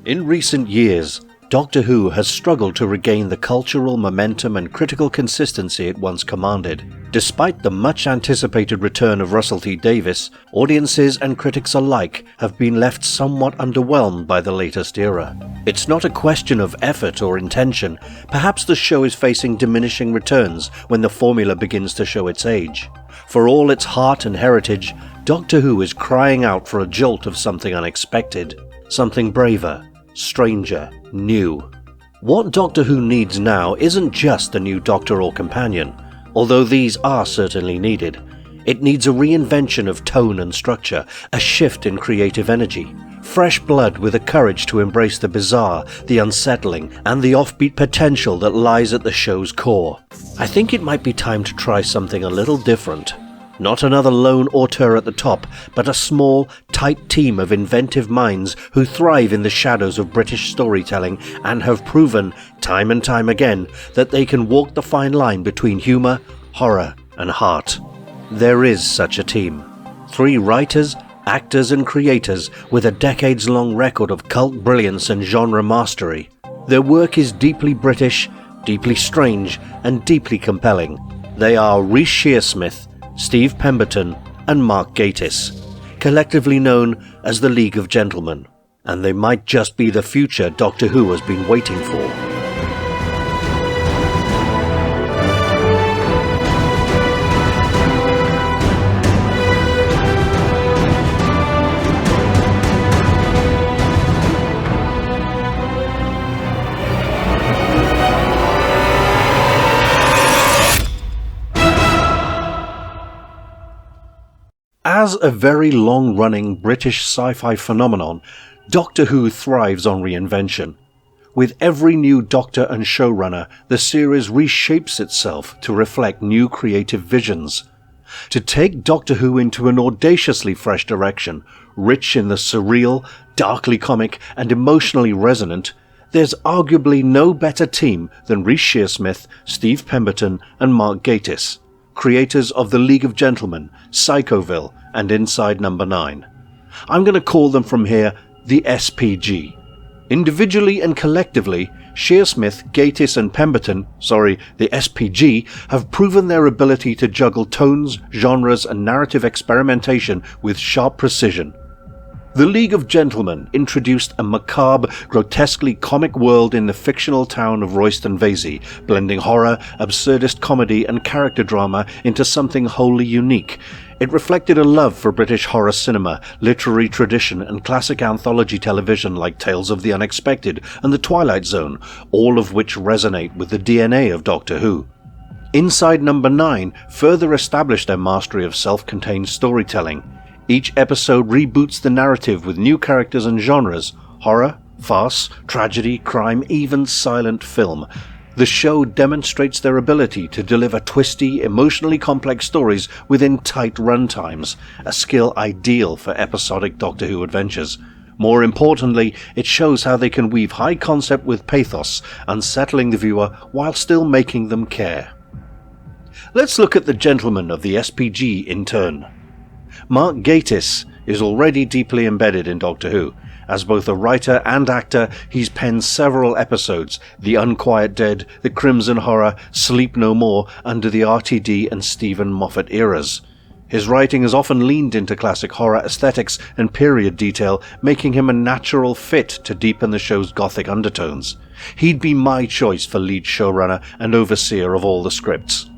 In recent years, Doctor Who has struggled to regain the cultural momentum and critical consistency it once commanded. Despite the much-anticipated return of Russell T Davies, audiences and critics alike have been left somewhat underwhelmed by the latest era. It's not a question of effort or intention. Perhaps the show is facing diminishing returns when the formula begins to show its age. For all its heart and heritage, Doctor Who is crying out for a jolt of something unexpected, something braver, stranger, new. What Doctor Who needs now isn't just a new Doctor or companion, although these are certainly needed. It needs a reinvention of tone and structure, a shift in creative energy, fresh blood with the courage to embrace the bizarre, the unsettling, and the offbeat potential that lies at the show's core. I think it might be time to try something a little different. Not another lone auteur at the top, but a small, tight team of inventive minds who thrive in the shadows of British storytelling and have proven, time and time again, that they can walk the fine line between humour, horror, and heart. There is such a team. 3 writers, actors and creators with a decades-long record of cult brilliance and genre mastery. Their work is deeply British, deeply strange, and deeply compelling. They are Reece Shearsmith, Steve Pemberton, and Mark Gatiss, collectively known as the League of Gentlemen, and they might just be the future Doctor Who has been waiting for. As a very long-running British sci-fi phenomenon, Doctor Who thrives on reinvention. With every new Doctor and showrunner, the series reshapes itself to reflect new creative visions. To take Doctor Who into an audaciously fresh direction, rich in the surreal, darkly comic, and emotionally resonant, there's arguably no better team than Reece Shearsmith, Steve Pemberton, and Mark Gatiss, creators of The League of Gentlemen, Psychoville, and Inside Number 9. I'm going to call them from here the SPG. Individually and collectively, Shearsmith, Gatiss and Pemberton, the SPG, have proven their ability to juggle tones, genres and narrative experimentation with sharp precision. The League of Gentlemen introduced a macabre, grotesquely comic world in the fictional town of Royston Vasey, blending horror, absurdist comedy and character drama into something wholly unique. It reflected a love for British horror cinema, literary tradition and classic anthology television like Tales of the Unexpected and The Twilight Zone, all of which resonate with the DNA of Doctor Who. Inside Number 9 further established their mastery of self-contained storytelling. Each episode reboots the narrative with new characters and genres: horror, farce, tragedy, crime, even silent film. The show demonstrates their ability to deliver twisty, emotionally complex stories within tight runtimes, a skill ideal for episodic Doctor Who adventures. More importantly, it shows how they can weave high concept with pathos, unsettling the viewer while still making them care. Let's look at the gentlemen of the SPG in turn. Mark Gatiss is already deeply embedded in Doctor Who. As both a writer and actor, he's penned several episodes: The Unquiet Dead, The Crimson Horror, Sleep No More, under the RTD and Stephen Moffat eras. His writing has often leaned into classic horror aesthetics and period detail, making him a natural fit to deepen the show's gothic undertones. He'd be my choice for lead showrunner and overseer of all the scripts.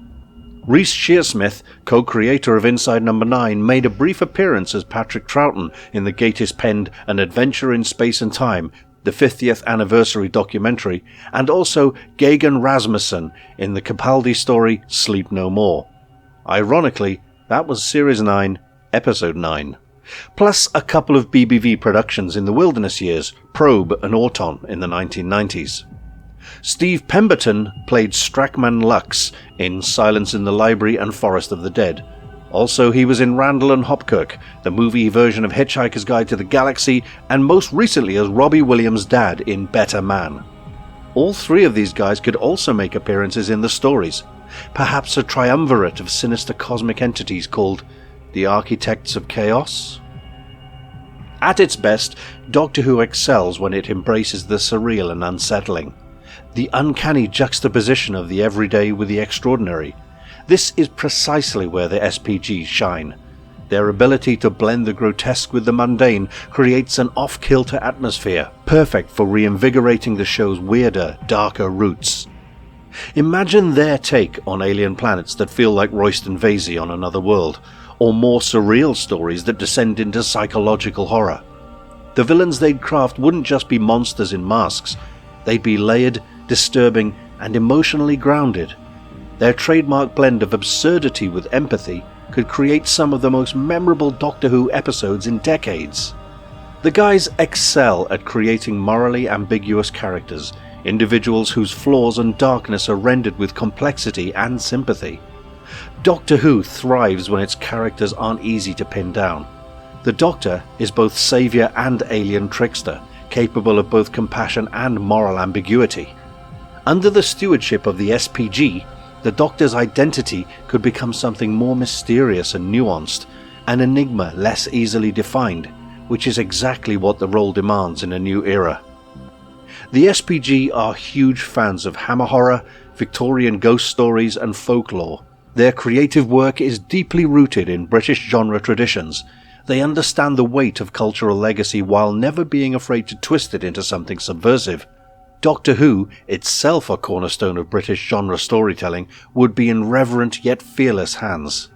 Reece Shearsmith, co-creator of Inside Number 9, made a brief appearance as Patrick Troughton in the Gatiss-penned An Adventure in Space and Time, the 50th anniversary documentary, and also Gagan Rasmussen in the Capaldi story Sleep No More. Ironically, that was Series 9, Episode 9. Plus a couple of BBV productions in the Wilderness years, Probe and Auton in the 1990s. Steve Pemberton played Strachman Lux in Silence in the Library and Forest of the Dead. Also, he was in Randall and Hopkirk, the movie version of Hitchhiker's Guide to the Galaxy, and most recently as Robbie Williams' dad in Better Man. All 3 of these guys could also make appearances in the stories, perhaps a triumvirate of sinister cosmic entities called the Architects of Chaos? At its best, Doctor Who excels when it embraces the surreal and unsettling, the uncanny juxtaposition of the everyday with the extraordinary. This is precisely where the SPGs shine. Their ability to blend the grotesque with the mundane creates an off-kilter atmosphere, perfect for reinvigorating the show's weirder, darker roots. Imagine their take on alien planets that feel like Royston Vasey on Another World, or more surreal stories that descend into psychological horror. The villains they'd craft wouldn't just be monsters in masks, they'd be layered, disturbing, and emotionally grounded. Their trademark blend of absurdity with empathy could create some of the most memorable Doctor Who episodes in decades. The guys excel at creating morally ambiguous characters, individuals whose flaws and darkness are rendered with complexity and sympathy. Doctor Who thrives when its characters aren't easy to pin down. The Doctor is both saviour and alien trickster, capable of both compassion and moral ambiguity. Under the stewardship of the SPG, the Doctor's identity could become something more mysterious and nuanced, an enigma less easily defined, which is exactly what the role demands in a new era. The SPG are huge fans of Hammer horror, Victorian ghost stories and folklore. Their creative work is deeply rooted in British genre traditions. They understand the weight of cultural legacy while never being afraid to twist it into something subversive. Doctor Who, itself a cornerstone of British genre storytelling, would be in reverent yet fearless hands.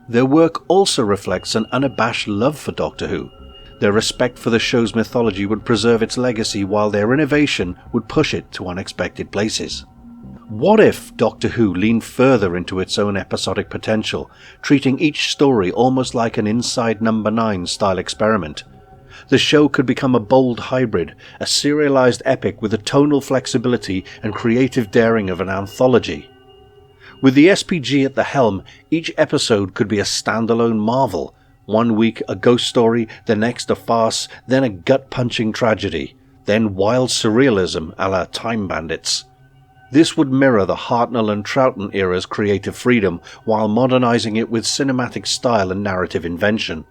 Their work also reflects an unabashed love for Doctor Who. Their respect for the show's mythology would preserve its legacy while their innovation would push it to unexpected places. What if Doctor Who leaned further into its own episodic potential, treating each story almost like an Inside Number 9 style experiment? The show could become a bold hybrid, a serialized epic with the tonal flexibility and creative daring of an anthology. With the SPG at the helm, each episode could be a standalone marvel. One week a ghost story, the next a farce, then a gut-punching tragedy, then wild surrealism a la Time Bandits. This would mirror the Hartnell and Troughton era's creative freedom while modernizing it with cinematic style and narrative invention.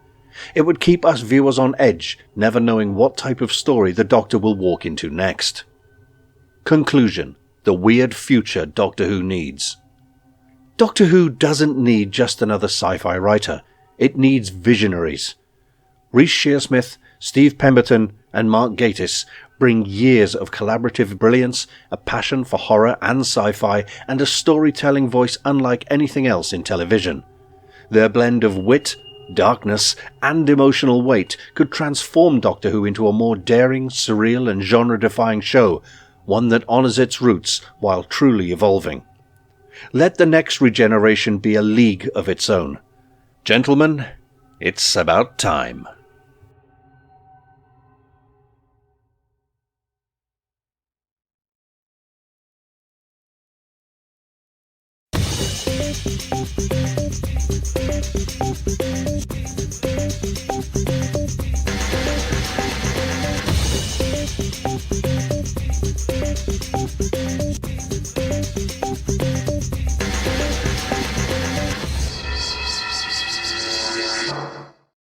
It would keep us viewers on edge, never knowing what type of story the Doctor will walk into next. Conclusion: the weird future Doctor Who needs. Doctor Who doesn't need just another sci-fi writer, it needs visionaries. Rhys Shearsmith, Steve Pemberton and Mark Gatiss bring years of collaborative brilliance, a passion for horror and sci-fi, and a storytelling voice unlike anything else in television. Their blend of wit, darkness, and emotional weight could transform Doctor Who into a more daring, surreal, and genre-defying show, one that honours its roots while truly evolving. Let the next regeneration be a league of its own. Gentlemen, it's about time.